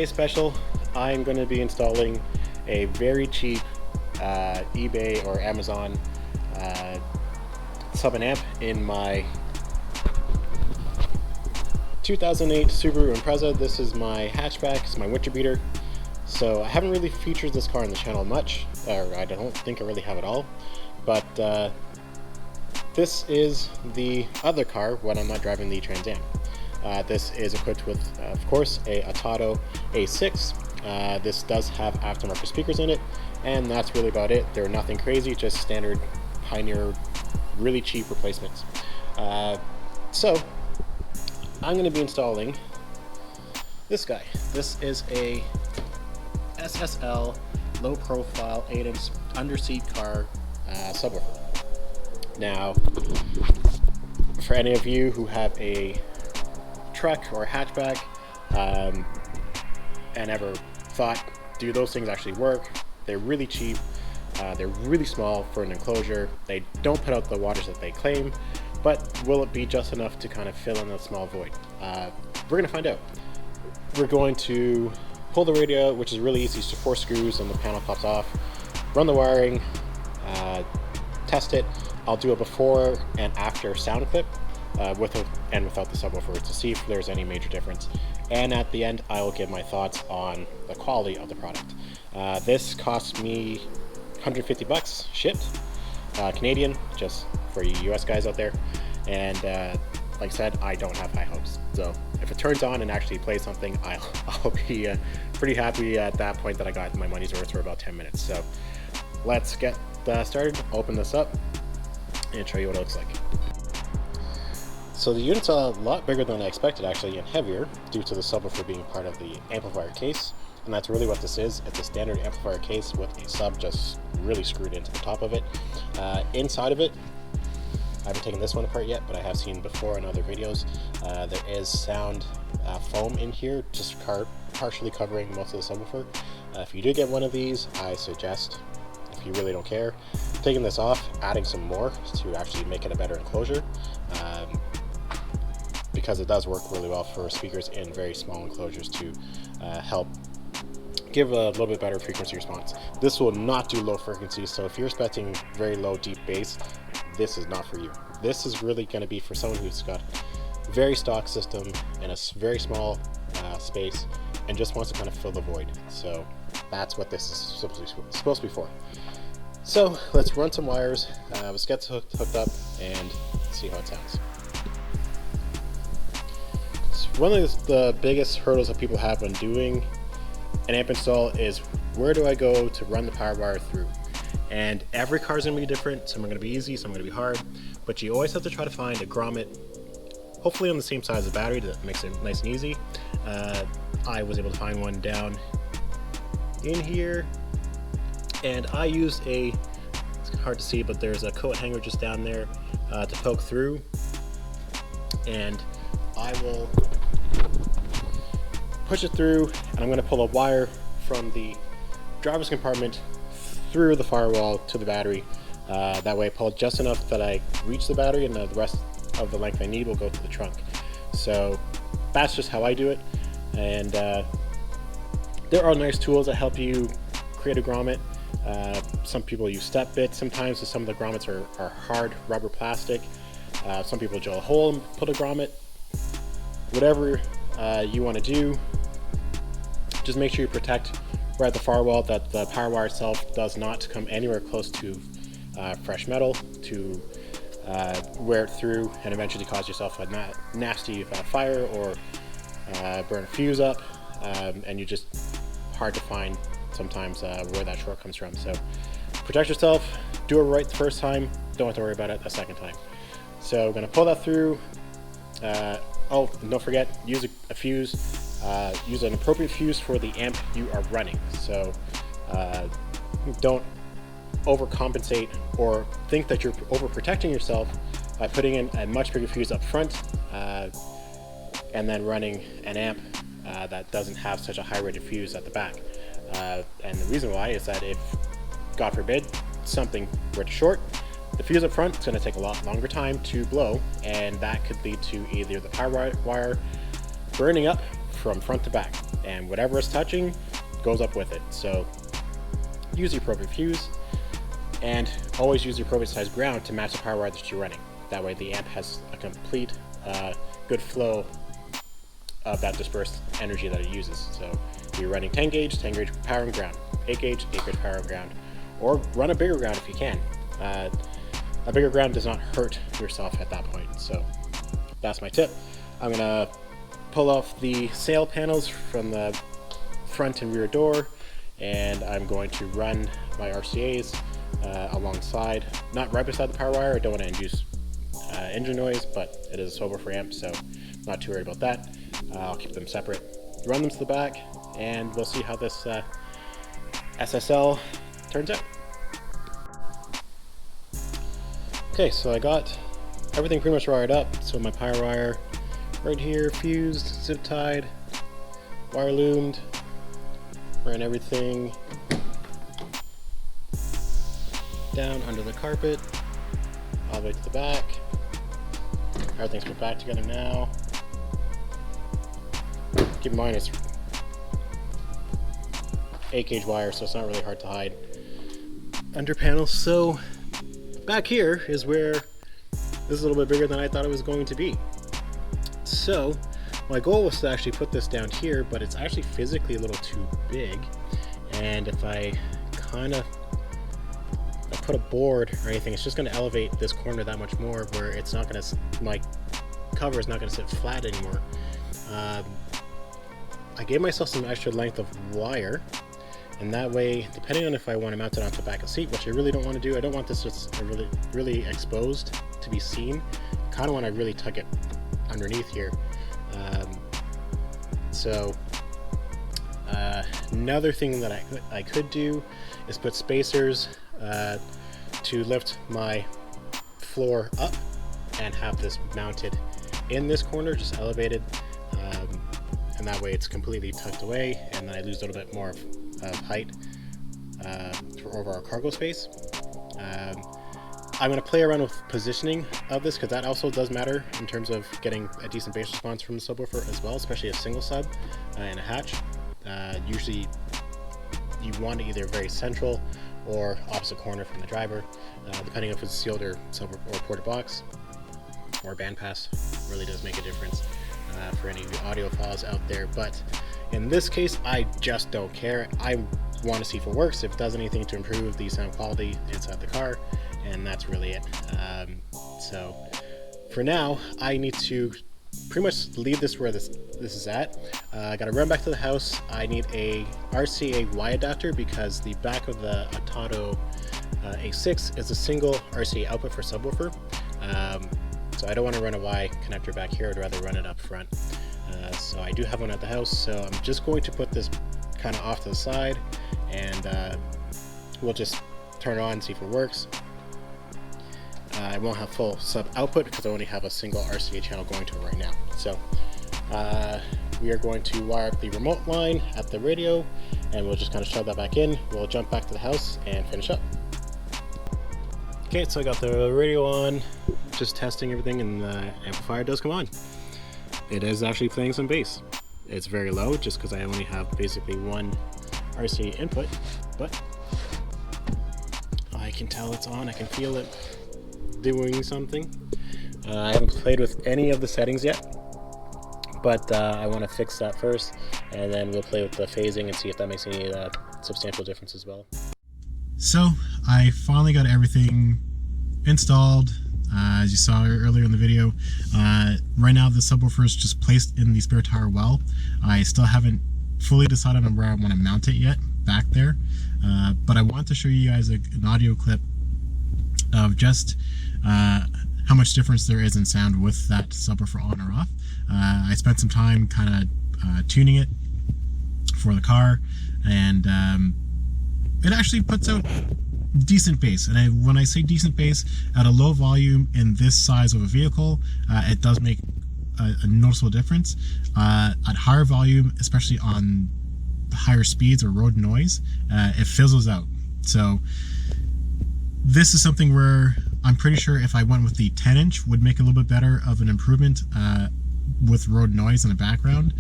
today's special, I'm going to be installing a very cheap eBay or Amazon sub and amp in my 2008 Subaru Impreza. This is my hatchback, it's my winter beater. So I haven't really featured this car on the channel much, or I don't think I really have at all, but this is the other car when I'm not driving the Trans Am. This is equipped with, of course, a Atato A6. This does have aftermarket speakers in it, and that's really about it. They're nothing crazy, just standard Pioneer, really cheap replacements. So I'm going to be installing this guy. This is a SSL low profile 8-inch underseat car subwoofer. Now, for any of you who have a truck or a hatchback and ever thought, do those things actually work? They're really cheap, they're really small for an enclosure, they don't put out the wattage that they claim, but will it be just enough to kind of fill in that small void? We're going to find out. We're going to pull the radio out, which is really easy, so 4 screws and the panel pops off, run the wiring, test it. I'll do a before and after sound clip with and without the subwoofer to see if there's any major difference. And at the end, I will give my thoughts on the quality of the product. This cost me 150 bucks shipped, Canadian, just for you US guys out there. And like I said, I don't have high hopes. So if it turns on and actually plays something, I'll be pretty happy at that point that I got my money's worth for about 10 minutes. So let's get started, open this up, and show you what it looks like. So the unit's a lot bigger than I expected actually, and heavier due to the subwoofer being part of the amplifier case, and that's really what this is. It's a standard amplifier case with a sub just really screwed into the top of it. Inside of it, I haven't taken this one apart yet, but I have seen before in other videos, there is sound foam in here, just partially covering most of the subwoofer. If you do get one of these, I suggest, if you really don't care, taking this off, adding some more to actually make it a better enclosure, because it does work really well for speakers in very small enclosures to help give a little bit better frequency response. This will not do low frequency, so if you're expecting very low deep bass, this is not for you. This is really going to be for someone who's got a very stock system in a very small space and just wants to kind of fill the void. So that's what this is supposed to be for. So let's run some wires, let's get hooked up and see how it sounds. So one of the biggest hurdles that people have when doing an amp install is, where do I go to run the power wire through? And every car is going to be different. Some are going to be easy, some are going to be hard, but you always have to try to find a grommet, hopefully on the same size as the battery, that makes it nice and easy. I was able to find one down in here, and I used it's hard to see, but there's a coat hanger just down there to poke through, and I will push it through, and I'm going to pull a wire from the driver's compartment through the firewall to the battery. That way I pull just enough that I reach the battery, and the rest of the length I need will go to the trunk. So that's just how I do it, and there are nice tools that help you create a grommet. Some people use step bits sometimes, so some of the grommets are hard rubber plastic. Some people drill a hole and put a grommet. Whatever you want to do, just make sure you protect right at the firewall that the power wire itself does not come anywhere close to fresh metal to wear it through and eventually cause yourself a nasty fire or burn a fuse up, and you're just hard to find sometimes where that short comes from. So protect yourself, do it right the first time, don't have to worry about it the second time. So I'm going to pull that through. Oh, and don't forget, use a fuse. Use an appropriate fuse for the amp you are running. So don't overcompensate or think that you're overprotecting yourself by putting in a much bigger fuse up front and then running an amp that doesn't have such a high rated fuse at the back. And the reason why is that if, God forbid, something were to short, the fuse up front is going to take a lot longer time to blow, and that could lead to either the power wire burning up from front to back, and whatever is touching goes up with it. So use the appropriate fuse, and always use the appropriate size ground to match the power wire that you're running. That way the amp has a complete good flow of that dispersed energy that it uses. So if you're running 10 gauge power and ground, 8 gauge power and ground, or run a bigger ground if you can. A bigger ground does not hurt yourself at that point. So that's my tip. I'm gonna pull off the sail panels from the front and rear door, and I'm going to run my RCAs alongside, not right beside the power wire. I don't want to induce engine noise, but it is a subwoofer amp, so not too worried about that. I'll keep them separate, run them to the back, and we'll see how this SSL turns out. Okay, so I got everything pretty much wired up. So my power wire right here, fused, zip tied, wire loomed, ran everything down under the carpet, all the way to the back. Everything's put back together now. Keep in mind it's 8 gauge wire, so it's not really hard to hide under panels. So back here is where this is a little bit bigger than I thought it was going to be. So my goal was to actually put this down here, but it's actually physically a little too big. And if I put a board or anything, it's just going to elevate this corner that much more, where it's not going to, my cover is not going to sit flat anymore. I gave myself some extra length of wire, and that way, depending on if I want to mount it onto the back of the seat, which I really don't want to do, I don't want this just really exposed to be seen. I kind of want to really tuck it underneath here. Another thing that I could do is put spacers to lift my floor up and have this mounted in this corner, just elevated, and that way it's completely tucked away, and then I lose a little bit more of height over our cargo space. I'm going to play around with positioning of this, because that also does matter in terms of getting a decent bass response from the subwoofer as well, especially a single sub and a hatch. Usually you want it either very central or opposite corner from the driver, depending if it's sealed or ported box or bandpass. Really does make a difference for any of the audiophiles out there. But in this case, I just don't care. I want to see if it works, if it does anything to improve the sound quality inside the car, and that's really it. So for now, I need to pretty much leave this where this is at. I gotta run back to the house. I need a RCA Y adapter, because the back of the Atato A6 is a single RCA output for subwoofer. So I don't want to run a Y connector back here. I'd rather run it up front. So I do have one at the house, so I'm just going to put this kind of off to the side, and we'll just turn it on and see if it works. I won't have full sub output because I only have a single RCA channel going to it right now. So we are going to wire up the remote line at the radio, and we'll just kind of shove that back in. We'll jump back to the house and finish up. Okay, so I got the radio on, just testing everything, and the amplifier does come on. It is actually playing some bass. It's very low, just because I only have basically one RCA input, but I can tell it's on. I can feel it doing something. I haven't played with any of the settings yet, but I want to fix that first, and then we'll play with the phasing and see if that makes any substantial difference as well. So I finally got everything installed, as you saw earlier in the video. Right now the subwoofer is just placed in the spare tire well. I still haven't fully decided on where I want to mount it yet, back there, but I want to show you guys an audio clip of just how much difference there is in sound with that subwoofer on or off. I spent some time kind of tuning it for the car, and it actually puts out decent bass. And when I say decent bass, at a low volume in this size of a vehicle, it does make a noticeable difference. At higher volume, especially on the higher speeds or road noise, it fizzles out. So this is something where I'm pretty sure if I went with the 10-inch would make a little bit better of an improvement with road noise in the background.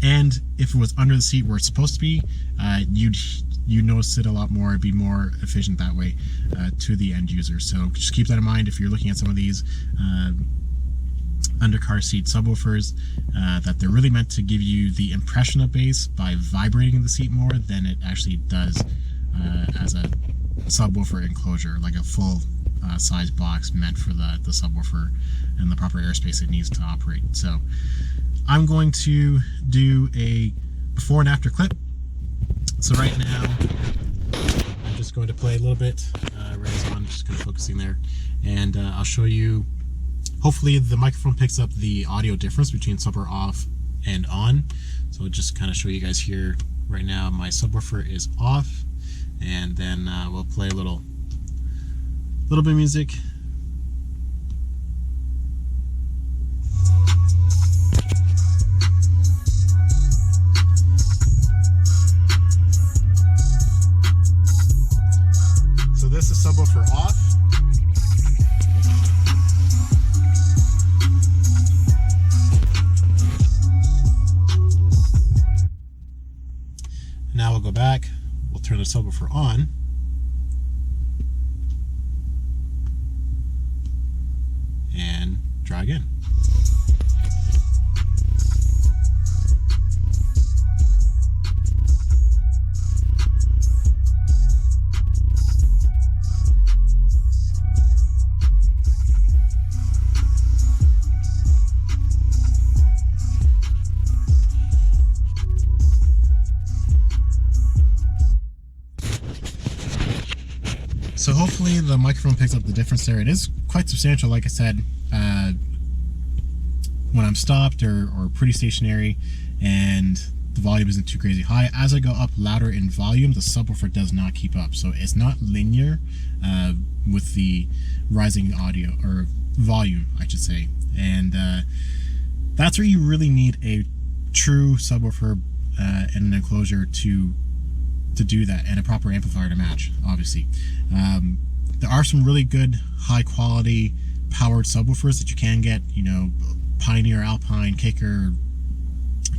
And if it was under the seat where it's supposed to be, you'd notice it a lot more, be more efficient that way to the end user. So just keep that in mind if you're looking at some of these under car seat subwoofers, that they're really meant to give you the impression of bass by vibrating the seat more than it actually does as a subwoofer enclosure, like a full size box meant for the subwoofer and the proper airspace it needs to operate. So I'm going to do a before and after clip. So right now I'm just going to play a little bit, Ray's on, just kind of focusing there, and I'll show you. Hopefully the microphone picks up the audio difference between sub or off and on. So I'll just kind of show you guys here. Right now my subwoofer is off, and then we'll play a little bit of music. So this is subwoofer off. Now we'll go back, we'll turn the subwoofer on. And try again. So hopefully the microphone picks up the difference there. It is quite substantial, like I said, when I'm stopped or pretty stationary and the volume isn't too crazy high. As I go up louder in volume, the subwoofer does not keep up. So it's not linear with the rising audio or volume, I should say. And that's where you really need a true subwoofer and an enclosure to do that, and a proper amplifier to match, obviously. There are some really good high quality powered subwoofers that you can get, you know, Pioneer, Alpine, Kicker,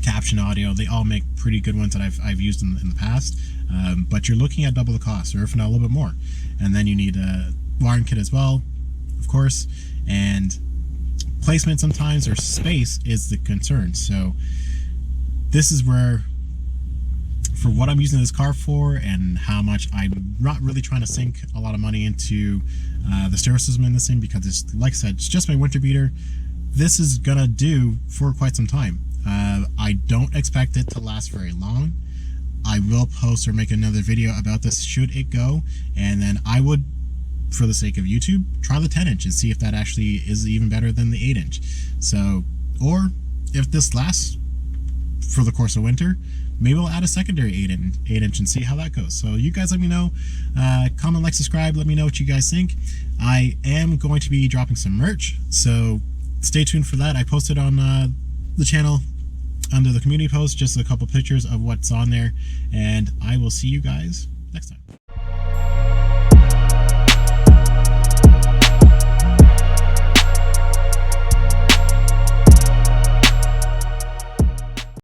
Caption Audio. They all make pretty good ones that I've used in the past, but you're looking at double the cost, or if not a little bit more. And then you need a wiring kit as well, of course, and placement sometimes, or space, is the concern. So this is where, for what I'm using this car for and how much I'm not really trying to sink a lot of money into the stereo system in this thing, because it's, like I said, it's just my winter beater. This is gonna do for quite some time. I don't expect it to last very long. I will post or make another video about this should it go, and then I would, for the sake of YouTube, try the 10-inch and see if that actually is even better than the 8-inch. So, or if this lasts for the course of winter, maybe we'll add a secondary 8-inch and see how that goes. So you guys let me know. Comment, like, subscribe. Let me know what you guys think. I am going to be dropping some merch, so stay tuned for that. I posted on the channel under the community post just a couple pictures of what's on there, and I will see you guys next time.